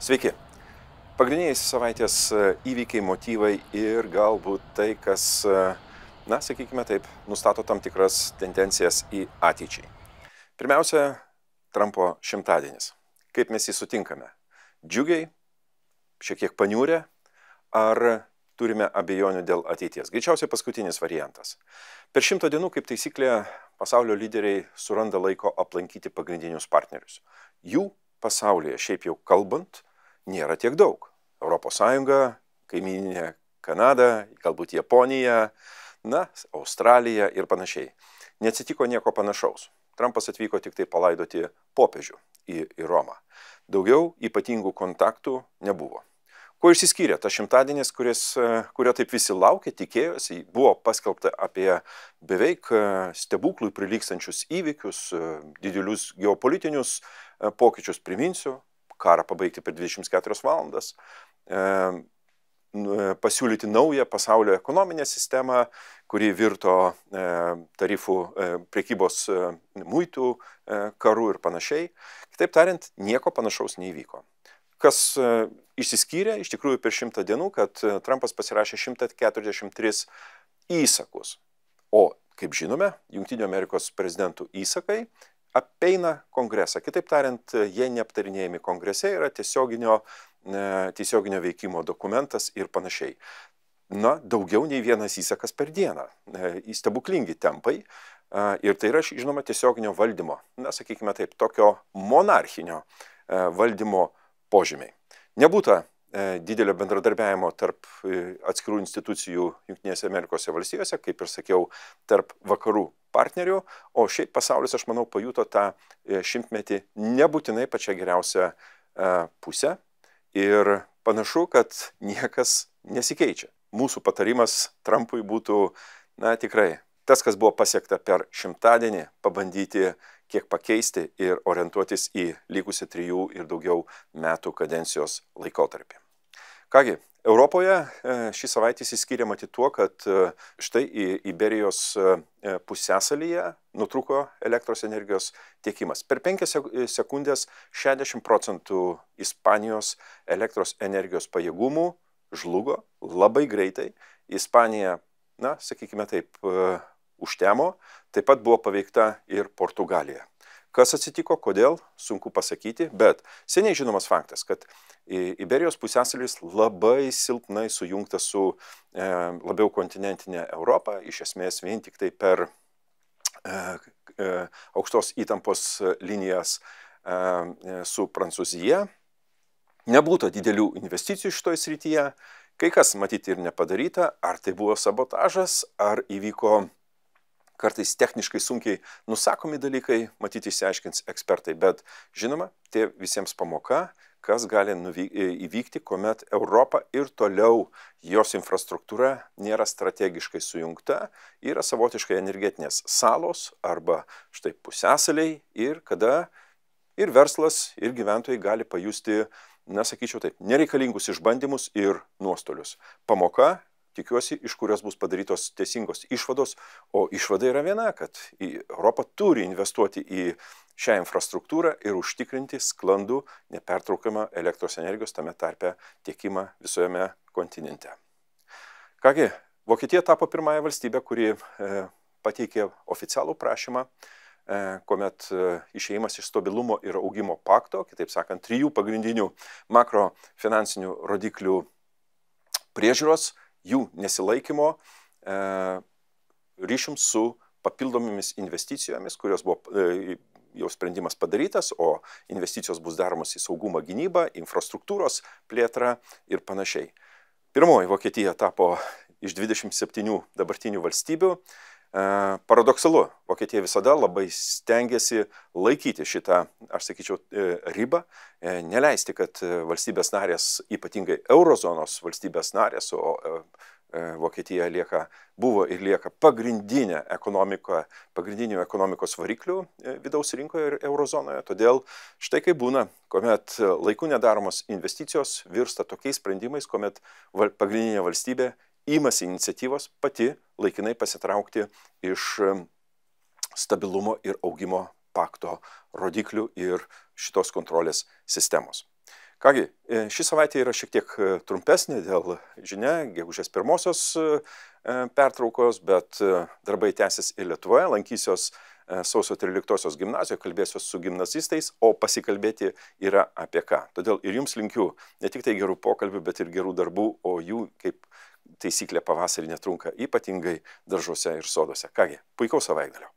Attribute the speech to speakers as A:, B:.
A: Sveiki. Pagrindiniai savaitės įvykiai, motyvai ir galbūt tai, kas, sakykime taip, nustato tam tikras tendencijas į ateičiai. Pirmiausia, Trumpo šimtadienis. Kaip mes jį sutinkame? Džiugiai, šiek tiek paniūrę, ar turime abejonių dėl ateities? Greičiausiai paskutinis variantas. Per 100 dienų, kaip taisyklė, pasaulio lyderiai suranda laiko aplankyti pagrindinius partnerius. Jų pasaulyje, šiaip jau kalbant, nėra tiek daug. Europos Sąjunga, kaimyninė Kanada, galbūt Japonija, Australija ir panašiai. Neatsitiko nieko panašaus. Trumpas atvyko tik tai palaidoti popiežių į Romą. Daugiau ypatingų kontaktų nebuvo. Kuo išsiskyrė tas šimtadienis, kurio taip visi laukė, tikėjosi, buvo paskelbta apie beveik stebuklui prilygstančius įvykius, didelius geopolitinius pokyčius, priminsiu, karą pabaigti per 24 valandas, pasiūlyti naują pasaulio ekonominę sistemą, kuri virto tarifų, prekybos muitų karų ir panašiai. Kitaip tariant, nieko panašaus neįvyko. Kas išsiskyrė iš tikrųjų per 100 dienų, kad Trumpas pasirašė 143 įsakus. O, kaip žinome, Jungtinių Amerikos prezidentų įsakai apeina kongresą. Kitaip tariant, jie neaptarinėjami kongrese, yra tiesioginio veikimo dokumentas ir panašiai. Daugiau nei vienas įsakas per dieną. Stebuklingi tempai. Ir tai yra, žinoma, tiesioginio valdymo, sakykime taip, tokio monarchinio valdymo požymiai. Nebūta didelio bendradarbiavimo tarp atskirų institucijų Jungtinėse Amerikose valstijose, kaip ir sakiau, tarp vakarų partnerių, o šiaip pasaulis, aš manau, pajuto tą šimtmetį nebūtinai pačią geriausią pusę ir panašu, kad niekas nesikeičia. Mūsų patarimas Trumpui būtų, tikrai, tas, kas buvo pasiekta per šimtadienį, pabandyti kiek pakeisti ir orientuotis į likusią 3 ir daugiau metų kadencijos laikotarpį. Kągi, Europoje šį savaitę išsiskyrė matyti tuo, kad štai Iberijos pusiasalyje nutrūko elektros energijos tiekimas. Per 5 sekundės 60% Ispanijos elektros energijos pajėgumų žlugo labai greitai. Ispanija, sakykime taip, užtemo, taip pat buvo paveikta ir Portugalija. Kas atsitiko, kodėl, sunku pasakyti, bet seniai žinomas faktas, kad Iberijos pusiasalis labai silpnai sujungtas su labiau kontinentinė Europa, iš esmės vien tik tai per aukštos įtampos linijas su Prancūzija. Nebūtų didelių investicijų šitoje srityje, kai kas matyti ir nepadaryta, ar tai buvo sabotažas, ar įvyko kartais techniškai sunkiai nusakomi dalykai, matyti išsiaiškins ekspertai, bet žinoma, tai visiems pamoka, kas gali įvykti, kuomet Europa ir toliau jos infrastruktūra nėra strategiškai sujungta, yra savotiškai energetinės salos arba štai pusiasaliai ir kada ir verslas, ir gyventojai gali pajusti, sakyčiau taip, nereikalingus išbandymus ir nuostolius. Pamoka, tikiuosi, iš kurios bus padarytos teisingos išvados, o išvada yra viena, kad Europa turi investuoti į šią infrastruktūrą ir užtikrinti sklandų, nepertraukiamą elektros energijos, tame tarpe tiekimą visojame kontinente. Kągi, Vokietija tapo pirmąją valstybę, kuri pateikė oficialų prašymą, kuomet išėjimas iš stabilumo ir augimo pakto, kitaip sakant, 3 pagrindinių makrofinansinių rodiklių priežiūros, jų nesilaikymo ryšium su papildomomis investicijomis, kurios buvo jau sprendimas padarytas, o investicijos bus daromos į saugumą, gynybą, infrastruktūros plėtrą ir panašiai. Pirmoji Vokietija tapo iš 27 dabartinių valstybių. Paradoksalu, Vokietija visada labai stengiasi laikyti šitą, aš sakyčiau, ribą, neleisti, kad valstybės narės, ypatingai eurozonos valstybės narės, o Vokietija buvo ir lieka pagrindinių ekonomikos variklių vidaus rinkoje ir eurozonoje. Todėl štai kaip būna, kuomet laiku nedaromos investicijos virsta tokiais sprendimais, kuomet pagrindinė valstybė imasi iniciatyvos pati laikinai pasitraukti iš stabilumo ir augimo pakto rodiklių ir šitos kontrolės sistemos. Kągi, ši savaitė yra šiek tiek trumpesnė dėl žinia, gegužės 1 pertraukos, bet darbai tęsis ir Lietuvoje, lankysiuos sausio 13 gimnazijoje, kalbėsiuos su gimnazistais, o pasikalbėti yra apie ką. Todėl ir jums linkiu ne tik tai gerų pokalbių, bet ir gerų darbų, o jų, kaip taisyklė, pavasarį netrunka, ypatingai daržuose ir soduose. Kągi, puikaus savaitgalio.